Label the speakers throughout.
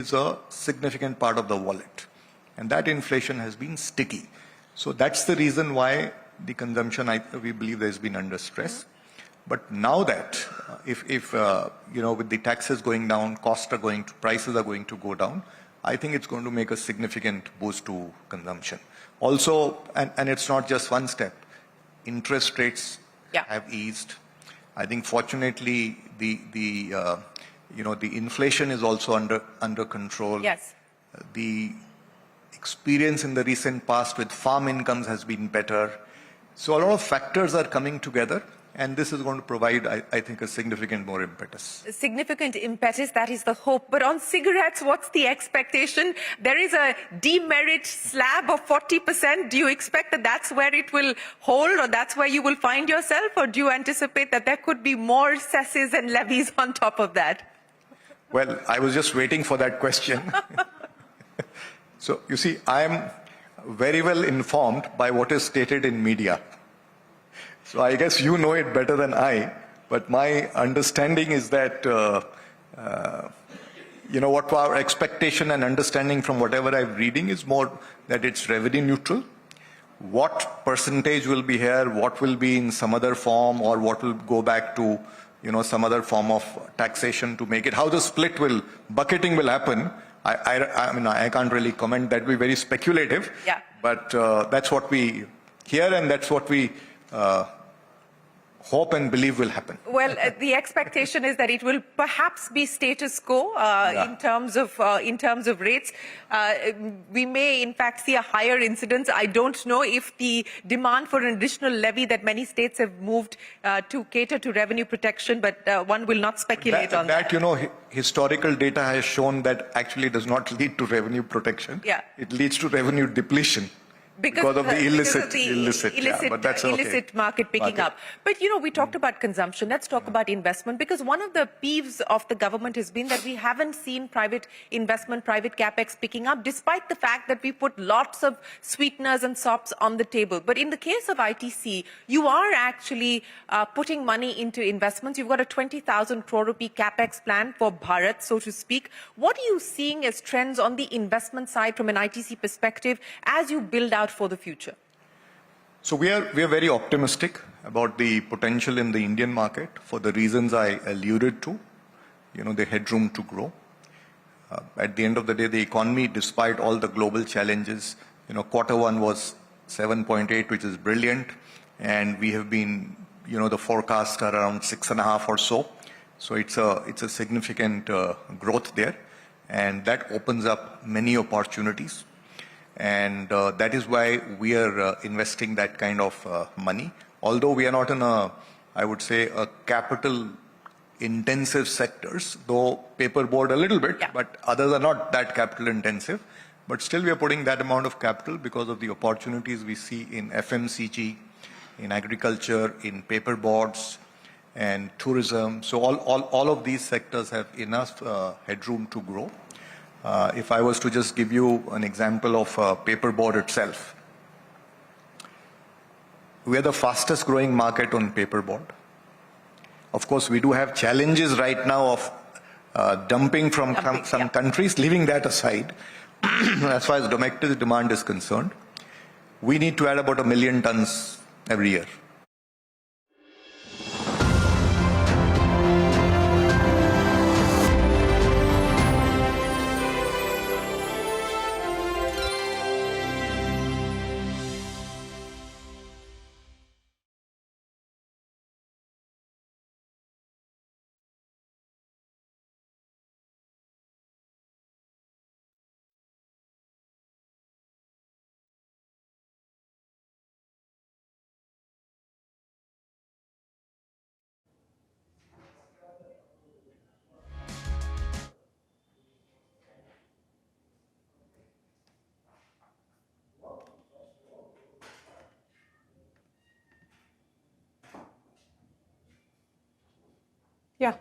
Speaker 1: is a significant part of the wallet. And that inflation has been sticky. So that's the reason why the consumption, we believe, has been under stress. But now that, if with the taxes going down, prices are going to go down, I think it's going to make a significant boost to consumption. Also, and it's not just one step, interest rates have eased. I think fortunately the inflation is also under control.
Speaker 2: Yes.
Speaker 1: The experience in the recent past with farm incomes has been better. So a lot of factors are coming together, and this is going to provide, I think, a significant more impetus.
Speaker 2: A significant impetus, that is the hope. But on cigarettes, what's the expectation? There is a demerit slab of 40%. Do you expect that that's where it will hold, or that's where you will find yourself? Or do you anticipate that there could be more cesses and levies on top of that?
Speaker 1: Well, I was just waiting for that question. So, you see, I am very well informed by what is stated in media. So I guess you know it better than I, but my understanding is that, what our expectation and understanding from whatever I'm reading is more that it's revenue neutral. What percentage will be here, what will be in some other form, or what will go back to, some other form of taxation to make it, how the bucketing will happen, I can't really comment. That will be very speculative.
Speaker 2: Yeah.
Speaker 1: But that's what we hear, and that's what we hope and believe will happen.
Speaker 2: Well, the expectation is that it will perhaps be status quo in terms of rates. We may, in fact, see a higher incidence. I don't know if the demand for an additional levy that many states have moved to cater to revenue protection, but one will not speculate on that.
Speaker 1: Historical data has shown that actually does not lead to revenue protection.
Speaker 2: Yeah.
Speaker 1: It leads to revenue depletion. Because of the illicit
Speaker 2: market picking up. But, we talked about consumption. Let's talk about investment, because one of the peeves of the government has been that we haven't seen private investment, private capex picking up, despite the fact that we put lots of sweeteners and sops on the table. But in the case of ITC, you are actually putting money into investments. You've got a 20,000 crore rupee capex plan for Bharat, so to speak. What are you seeing as trends on the investment side from an ITC perspective as you build out for the future?
Speaker 1: So we are very optimistic about the potential in the Indian market for the reasons I alluded to, the headroom to grow. At the end of the day, the economy, despite all the global challenges, Q1 was 7.8, which is brilliant, and we have been, the forecast are around 6.5 or so. So it's a significant growth there, and that opens up many opportunities. And that is why we are investing that kind of money. Although we are not in a capital intensive sectors, though paperboard a little bit, but others are not that capital intensive. But still we are putting that amount of capital because of the opportunities we see in FMCG, in agriculture, in paperboards, and tourism. So all of these sectors have enough headroom to grow. If I was to just give you an example of paperboard itself, we are the fastest growing market on paperboard. Of course, we do have challenges right now of dumping from some countries. Leaving that aside, as far as domestic demand is concerned, we need to add about 1 million tons every year.
Speaker 2: Yeah.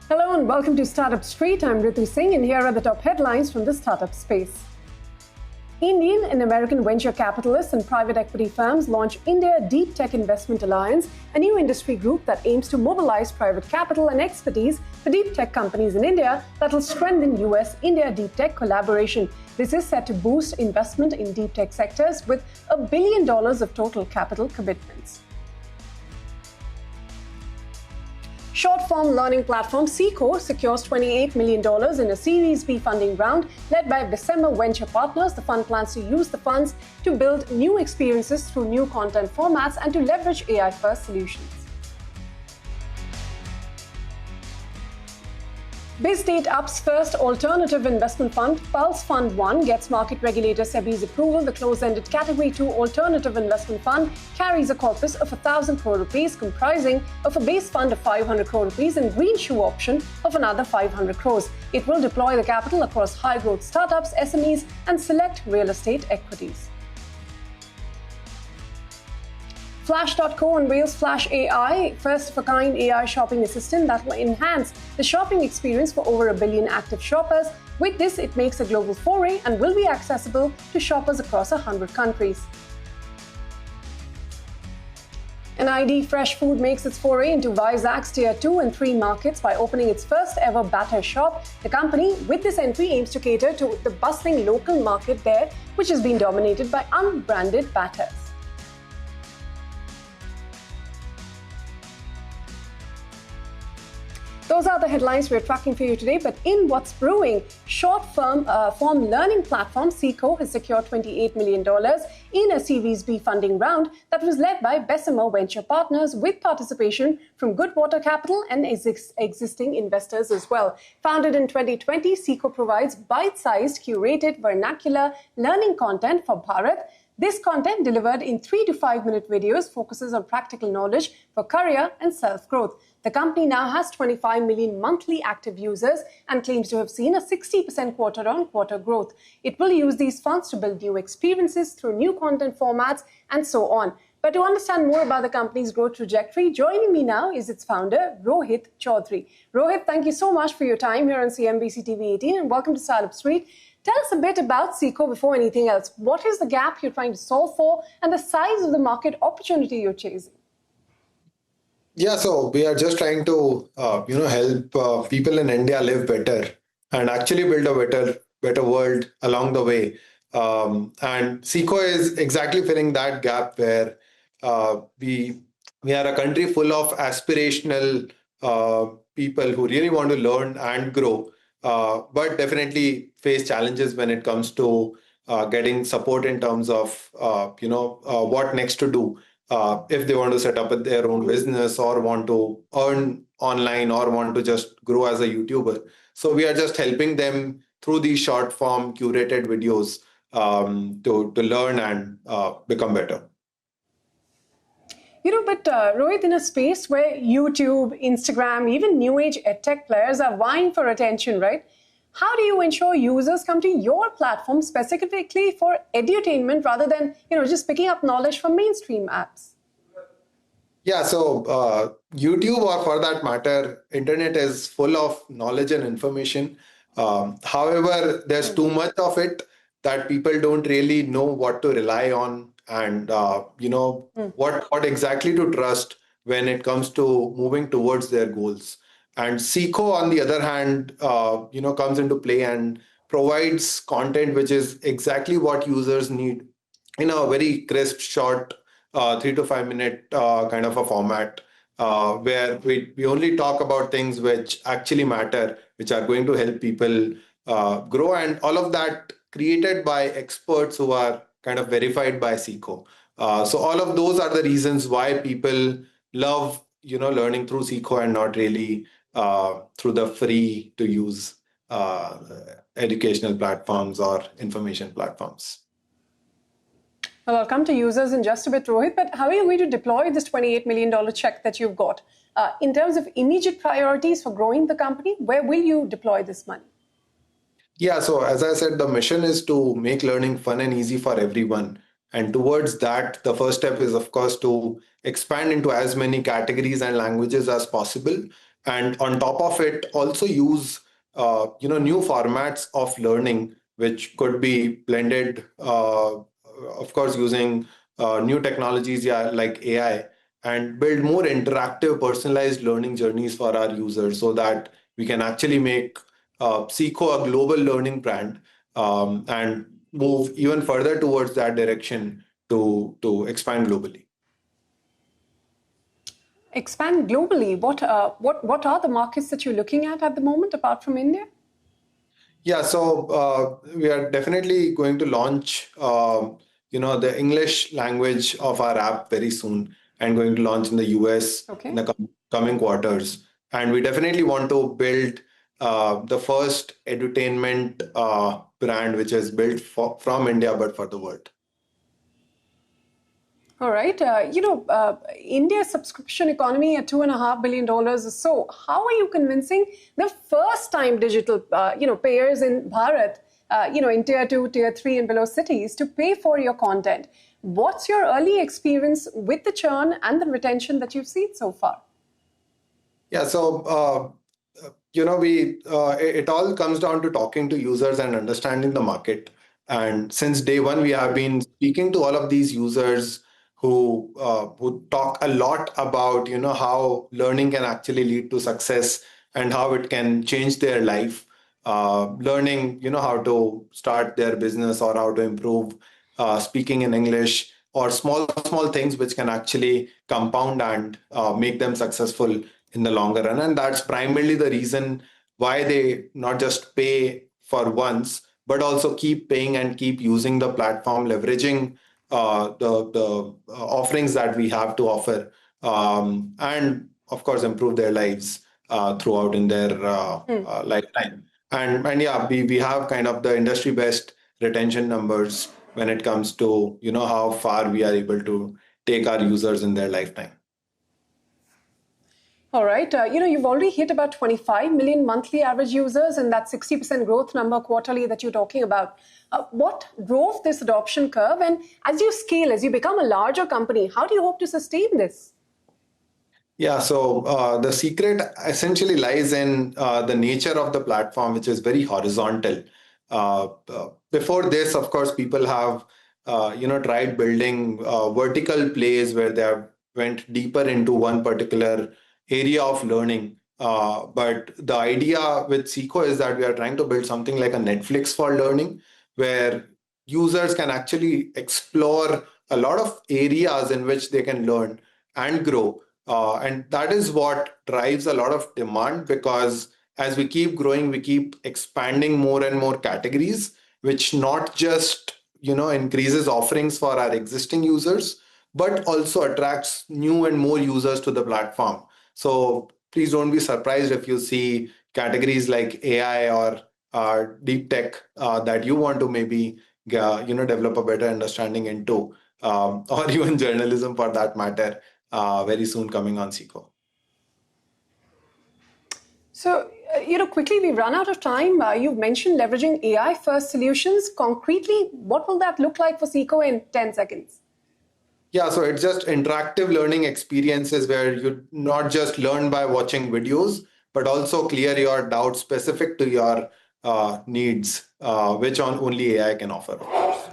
Speaker 3: Hello and welcome to Startup Street. I'm Ritu Singh and here are the top headlines from the startup space. Indian and American venture capitalists and private equity firms launch India Deep Tech Investment Alliance, a new industry group that aims to mobilize private capital and expertise for deep tech companies in India that will strengthen US-India deep tech collaboration. This is set to boost investment in deep tech sectors with $1 billion of total capital commitments. Short-form learning platform Seekho secures $28 million in a Series B funding round led by Bessemer Venture Partners. The fund plans to use the funds to build new experiences through new content formats and to leverage AI-first solutions. BizDate Up's first alternative investment fund, Pulse Fund 1, gets market regulator SEBI's approval. The closed-ended Category 2 alternative investment fund carries a corpus of 1,000 crore rupees, comprising of a base fund of 500 crore rupees and green shoe option of another 500 crores. It will deploy the capital across high-growth startups, SMEs, and select real estate equities. Flash.co unveils Flash AI, first-of-a-kind AI shopping assistant that will enhance the shopping experience for over 1 billion active shoppers. With this, it makes a global foray and will be accessible to shoppers across 100 countries. NID Fresh Food makes its foray into Vizag's Tier 2 and 3 markets by opening its first-ever batter shop. The company, with this entry, aims to cater to the bustling local market there, which has been dominated by unbranded batters. Those are the headlines we're tracking for you today. But in what's brewing, form learning platform Seekho has secured $28 million in a Series B funding round that was led by Bessemer Venture Partners with participation from Goodwater Capital and existing investors as well. Founded in 2020, Seekho provides bite-sized, curated, vernacular learning content for Bharat. This content, delivered in 3 to 5 minute videos, focuses on practical knowledge for career and self-growth. The company now has 25 million monthly active users and claims to have seen a 60% quarter-on-quarter growth. It will use these funds to build new experiences through new content formats and so on. But to understand more about the company's growth trajectory, joining me now is its founder, Rohit Chaudhary. Rohit, thank you so much for your time here on CNBC-TV18 and welcome to Startup Street. Tell us a bit about Seekho before anything else. What is the gap you're trying to solve for and the size of the market opportunity you're chasing?
Speaker 4: Yeah, so we are just trying to, help people in India live better and actually build a better world along the way. And Seekho is exactly filling that gap where we are a country full of aspirational people who really want to learn and grow, but definitely face challenges when it comes to getting support in terms of, what next to do. If they want to set up their own business or want to earn online or want to just grow as a YouTuber. So we are just helping them through these short form curated videos to learn and become better.
Speaker 3: But Rohit, in a space where YouTube, Instagram, even new age edtech players are vying for attention, right? How do you ensure users come to your platform specifically for edutainment rather than, just picking up knowledge from mainstream apps?
Speaker 4: Yeah, so YouTube, or for that matter, internet is full of knowledge and information. However, there's too much of it that people don't really know what to rely on and, what exactly to trust when it comes to moving towards their goals. And Seekho, on the other hand, comes into play and provides content which is exactly what users need in a very crisp, short, 3 to 5 minute kind of a format, where we only talk about things which actually matter, which are going to help people grow, and all of that created by experts who are kind of verified by Seekho. So all of those are the reasons why people love, learning through Seekho and not really through the free to use educational platforms or information platforms.
Speaker 3: Well, I'll come to users in just a bit, Rohit, but how are you going to deploy this $28 million check that you've got? In terms of immediate priorities for growing the company, where will you deploy this money?
Speaker 4: Yeah, so as I said, the mission is to make learning fun and easy for everyone. And towards that, the first step is, of course, to expand into as many categories and languages as possible. and on top of it, also use new formats of learning, which could be blended, of course, using new technologies, like AI, and build more interactive, personalized learning journeys for our users, so that we can actually make Seekho a global learning brand, and move even further towards that direction to expand globally.
Speaker 3: Expand globally. What are the markets that you're looking at the moment, apart from India?
Speaker 4: Yeah, so we are definitely going to launch, the English language of our app very soon, and going to launch in the US
Speaker 3: Okay.
Speaker 4: in the coming quarters. And we definitely want to build the first edutainment brand, which is built from India but for the world.
Speaker 3: All right. India's subscription economy at $2.5 billion or so. How are you convincing the first-time digital, payers in Bharat, in tier 2, tier 3 and below cities to pay for your content? What's your early experience with the churn and the retention that you've seen so far?
Speaker 4: Yeah, so it all comes down to talking to users and understanding the market. And since day one, we have been speaking to all of these users who talk a lot about how learning can actually lead to success and how it can change their life. Learning how to start their business, or how to improve speaking in English, or small things which can actually compound and make them successful in the longer run. And that's primarily the reason why they not just pay for once, but also keep paying and keep using the platform, leveraging the offerings that we have to offer, and of course improve their lives throughout in their lifetime. And yeah, we have kind of the industry best retention numbers when it comes to how far we are able to take our users in their lifetime.
Speaker 3: All right. You've already hit about 25 million monthly average users, and that 60% growth number quarterly that you're talking about. What drove this adoption curve? And as you scale, as you become a larger company, how do you hope to sustain this?
Speaker 4: Yeah, so the secret essentially lies in the nature of the platform, which is very horizontal. Before this, of course, people have tried building vertical plays where they have went deeper into one particular area of learning. But the idea with Seekho is that we are trying to build something like a Netflix for learning, where users can actually explore a lot of areas in which they can learn and grow. And that is what drives a lot of demand, because as we keep growing, we keep expanding more and more categories, which not just increases offerings for our existing users, but also attracts new and more users to the platform. So please don't be surprised if you see categories like AI or deep tech that you want to maybe develop a better understanding into, or even journalism for that matter, very soon coming on Seekho.
Speaker 3: So, quickly we run out of time. You've mentioned leveraging AI-first solutions. Concretely, what will that look like for Seekho in 10 seconds?
Speaker 4: Yeah, so it's just interactive learning experiences where you not just learn by watching videos, but also clear your doubts specific to your needs, which only AI can offer, of course.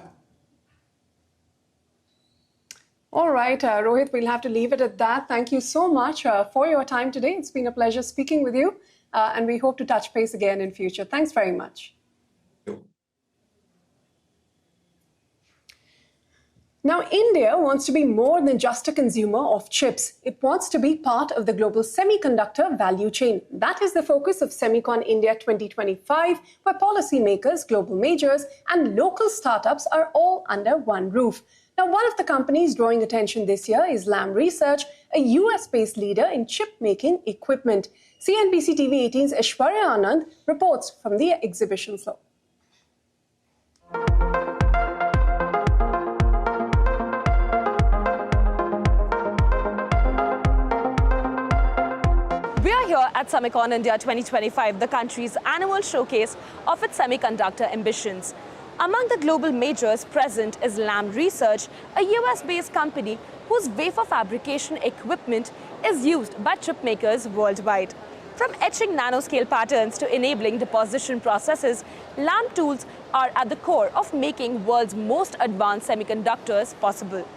Speaker 3: All right, Rohit, we'll have to leave it at that. Thank you so much for your time today. It's been a pleasure speaking with you, and we hope to touch base again in future. Thanks very much. Now, India wants to be more than just a consumer of chips. It wants to be part of the global semiconductor value chain. That is the focus of Semicon India 2025, where policymakers, global majors, and local startups are all under one roof. Now, one of the companies drawing attention this year is Lam Research, a US-based leader in chip-making equipment. CNBC-TV18's Aishwarya Anand reports from the exhibition floor.
Speaker 5: We are here at Semicon India 2025, the country's annual showcase of its semiconductor ambitions. Among the global majors present is Lam Research, a US-based company whose wafer fabrication equipment is used by chip makers worldwide. From etching nanoscale patterns to enabling deposition processes, Lam tools are at the core of making world's most advanced semiconductors possible.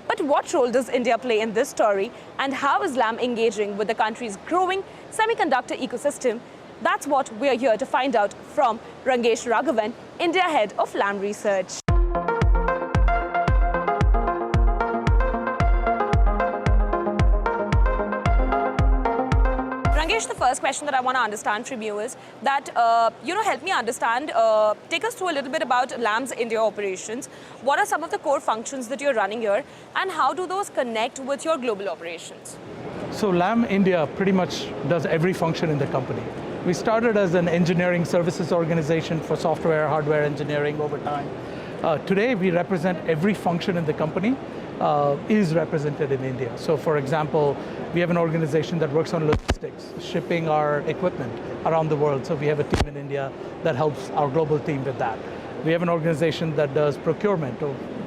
Speaker 5: But what role does India play in this story, and how is Lam engaging with the country's growing semiconductor ecosystem? That's what we're here to find out from Rangesh Raghavan, India head of Lam Research. Rangesh, the first question that I want to understand from you is that, help me understand, take us through a little bit about Lam's India operations. What are some of the core functions that you're running here, and how do those connect with your global operations?
Speaker 6: So Lam India pretty much does every function in the company. We started as an engineering services organization for software, hardware engineering over time. Today, we represent every function in the company is represented in India. So for example, we have an organization that works on logistics, shipping our equipment around the world. So we have a team in India that helps our global team with that. We have an organization that does procurement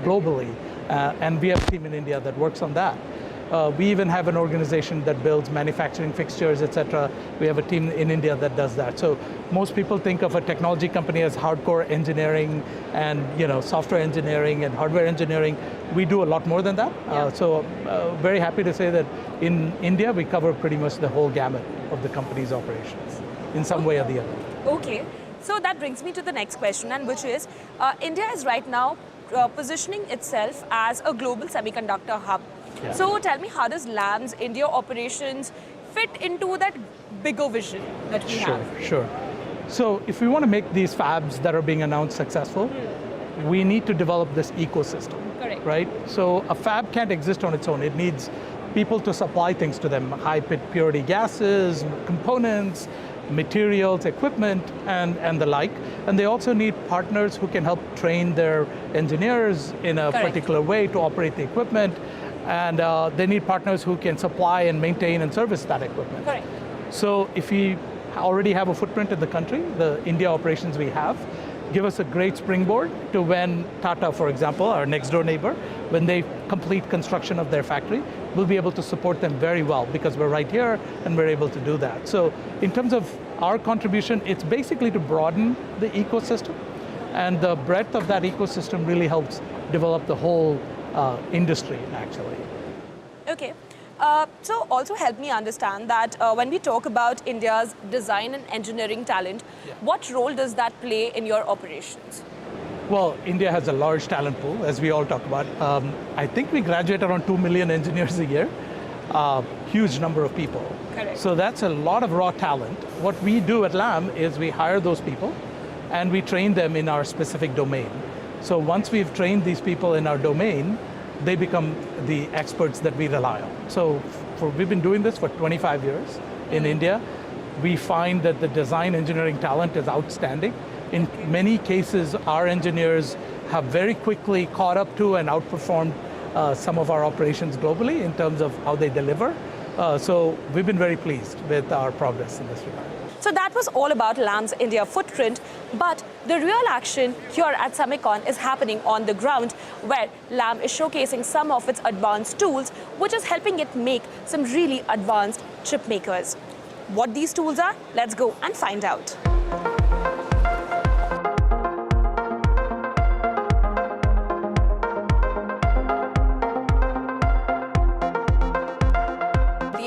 Speaker 6: globally, and we have a team in India that works on that. We even have an organization that builds manufacturing fixtures, etc. We have a team in India that does that. So most people think of a technology company as hardcore engineering and software engineering and hardware engineering. We do a lot more than that. Yeah. Very happy to say that in India we cover pretty much the whole gamut of the company's operations in some way or the other.
Speaker 5: Okay, so that brings me to the next question, and which is India is right now positioning itself as a global semiconductor hub. Yeah. So tell me, how does Lam's India operations fit into that bigger vision that we have?
Speaker 6: Sure. So if we want to make these fabs that are being announced successful, we need to develop this ecosystem.
Speaker 5: Correct.
Speaker 6: Right? So a fab can't exist on its own. It needs people to supply things to them, high purity gases, components, materials, equipment, and the like. And they also need partners who can help train their engineers in a
Speaker 5: Correct.
Speaker 6: particular way to operate the equipment. And they need partners who can supply and maintain and service that equipment.
Speaker 5: Correct.
Speaker 6: So if we already have a footprint in the country, the India operations we have give us a great springboard to when Tata, for example, our next door neighbor, when they complete construction of their factory, we'll be able to support them very well because we're right here and we're able to do that. So in terms of our contribution, it's basically to broaden the ecosystem, and the breadth of that ecosystem really helps develop the whole industry, actually.
Speaker 5: Okay. So also help me understand that when we talk about India's design and engineering talent, what role does that play in your operations?
Speaker 6: Well, India has a large talent pool, as we all talk about. I think we graduate around 2 million engineers a year, huge number of people.
Speaker 5: Correct.
Speaker 6: So that's a lot of raw talent. What we do at Lam is we hire those people and we train them in our specific domain. So once we've trained these people in our domain, they become the experts that we rely on. So we've been doing this for 25 years in India. We find that the design engineering talent is outstanding. In many cases, our engineers have very quickly caught up to and outperformed some of our operations globally in terms of how they deliver. So we've been very pleased with our progress in this regard.
Speaker 5: So that was all about Lam's India footprint, but the real action here at Semicon is happening on the ground, where Lam is showcasing some of its advanced tools, which is helping it make some really advanced chip makers. What these tools are, let's go and find out.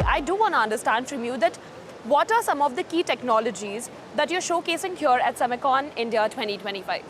Speaker 5: I do want to understand from you that what are some of the key technologies that you're showcasing here at Semicon India 2025?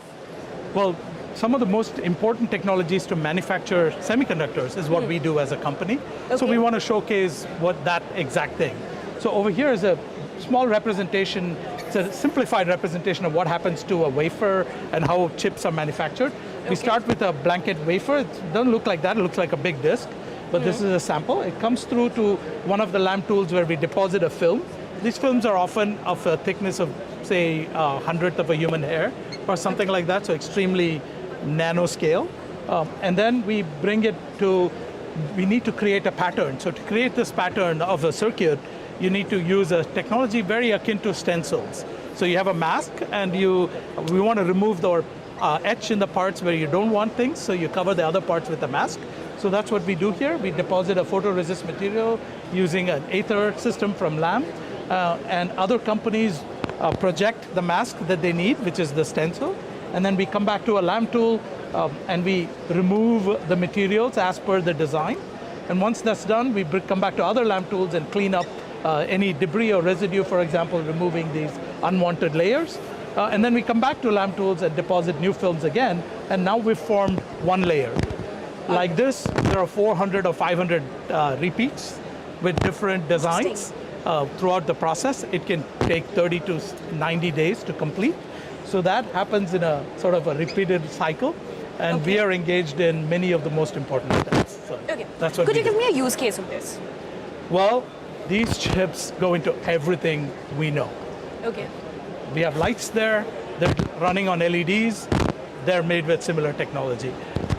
Speaker 6: Well, some of the most important technologies to manufacture semiconductors is what we do as a company. Okay. So we want to showcase that exact thing. So over here is a small representation, it's a simplified representation of what happens to a wafer and how chips are manufactured. Okay. We start with a blanket wafer. It doesn't look like that, it looks like a big disk, but this is a sample. It comes through to one of the Lam tools where we deposit a film. These films are often of a thickness of, say, a hundredth of a human hair or something like that, so extremely nanoscale. And then we bring it to, we need to create a pattern. So to create this pattern of a circuit, you need to use a technology very akin to stencils. So you have a mask, and we want to remove the etch in the parts where you don't want things, so you cover the other parts with a mask. So that's what we do here. We deposit a photoresist material using an Aether system from Lam. and other companies project the mask that they need, which is the stencil, and then we come back to a LAM tool and we remove the materials as per the design. And once that's done, we come back to other LAM tools and clean up any debris or residue, for example, removing these unwanted layers. And then we come back to LAM tools and deposit new films again, and now we've formed one layer. Like this, there are 400 or 500 repeats with different designs throughout the process. It can take 30 to 90 days to complete. So that happens in a sort of a repeated cycle, and we are engaged in many of the most important steps. So that's what
Speaker 5: Could you give me a use case of this?
Speaker 6: Well, these chips go into everything we know.
Speaker 5: Okay.
Speaker 6: We have lights there, they're running on LEDs, they're made with similar technology.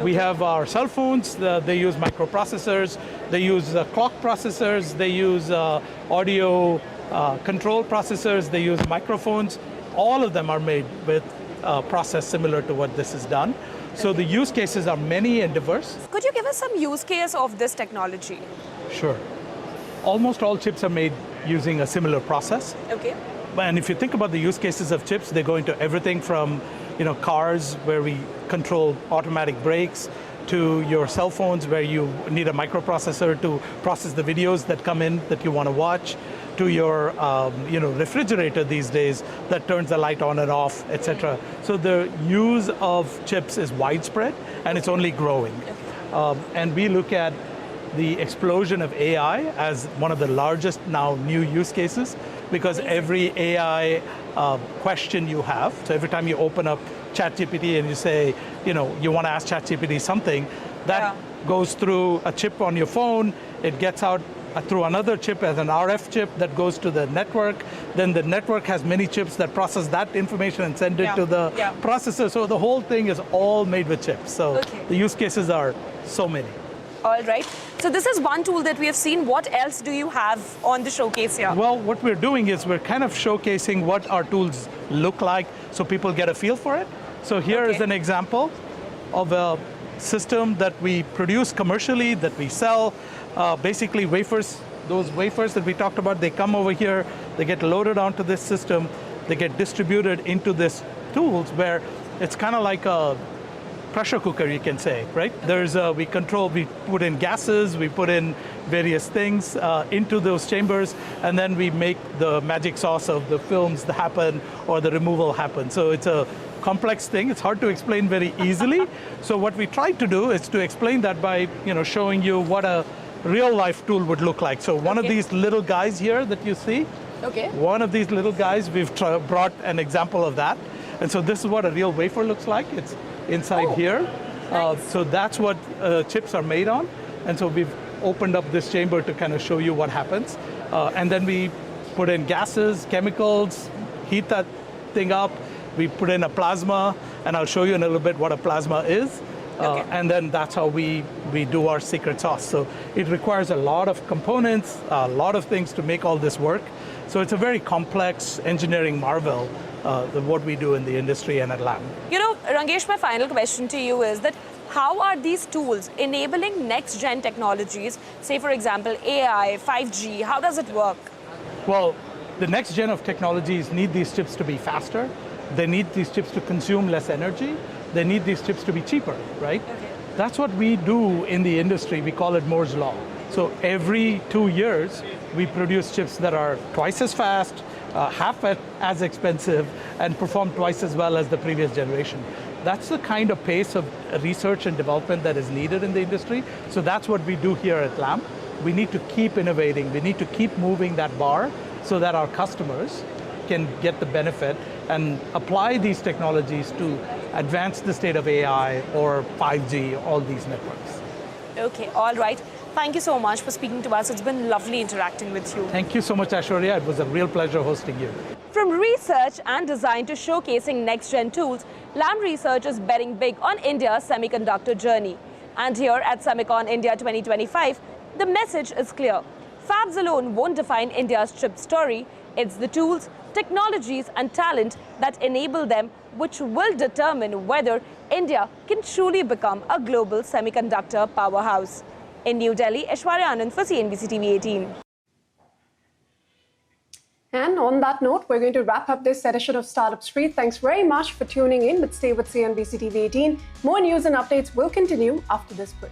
Speaker 6: We have our cell phones, they use microprocessors, they use clock processors, they use audio control processors, they use microphones. All of them are made with a process similar to what this is done. So the use cases are many and diverse.
Speaker 5: Could you give us some use case of this technology?
Speaker 6: Sure. Almost all chips are made using a similar process.
Speaker 5: Okay.
Speaker 6: And if you think about the use cases of chips, they go into everything from cars where we control automatic brakes, to your cell phones where you need a microprocessor to process the videos that come in that you want to watch, to your refrigerator these days that turns the light on and off, etc. So the use of chips is widespread and it's only growing. And we look at the explosion of AI as one of the largest now new use cases, because every AI question you have, so every time you open up ChatGPT and you say, you want to ask ChatGPT something, that goes through a chip on your phone, it gets out through another chip as an RF chip that goes to the network, then the network has many chips that process that information and send it to the processor. So the whole thing is all made with chips. So the use cases are so many.
Speaker 5: All right. So this is one tool that we have seen. What else do you have on the showcase here?
Speaker 6: Well, what we're doing is we're kind of showcasing what our tools look like so people get a feel for it. So here is an example of a system that we produce commercially, that we sell. Basically wafers, those wafers that we talked about, they come over here, they get loaded onto this system, they get distributed into this tools where it's kind of like a pressure cooker, you can say, right? There's we put in gases, we put in various things into those chambers, and then we make the magic sauce of the films happen or the removal happen. So it's a complex thing. It's hard to explain very easily. So what we tried to do is to explain that by showing you what a real life tool would look like. So one of these little guys here that you see, one of these little guys, we've brought an example of that. And so this is what a real wafer looks like. It's inside here.
Speaker 5: Nice.
Speaker 6: So that's what chips are made on. And so we've opened up this chamber to kind of show you what happens. And then we put in gases, chemicals, heat that thing up. We put in a plasma, and I'll show you in a little bit what a plasma is. And then that's how we do our secret sauce. So it requires a lot of components, a lot of things to make all this work. So it's a very complex engineering marvel, what we do in the industry and at LAM.
Speaker 5: Rangesh, my final question to you is that how are these tools enabling next-gen technologies, say for example AI, 5G, how does it work?
Speaker 6: Well, the next gen of technologies need these chips to be faster. They need these chips to consume less energy. They need these chips to be cheaper, right? That's what we do in the industry. We call it Moore's Law. So every 2 years, we produce chips that are twice as fast, half as expensive, and perform twice as well as the previous generation. That's the kind of pace of research and development that is needed in the industry. So that's what we do here at LAM. We need to keep innovating. We need to keep moving that bar so that our customers can get the benefit and apply these technologies to advance the state of AI or 5G, all these networks.
Speaker 5: Okay, all right. Thank you so much for speaking to us. It's been lovely interacting with you.
Speaker 6: Thank you so much, Aishwarya. It was a real pleasure hosting you.
Speaker 5: From research and design to showcasing next-gen tools, LAM Research is betting big on India's semiconductor journey. And here at Semicon India 2025, the message is clear. Fabs alone won't define India's chip story. It's the tools, technologies and talent that enable them which will determine whether India can truly become a global semiconductor powerhouse. In New Delhi, Aishwarya Anand for CNBC-TV18.
Speaker 3: And on that note, we're going to wrap up this edition of Startup Street. Thanks very much for tuning in, but stay with CNBC TV 18. More news and updates will continue after this break.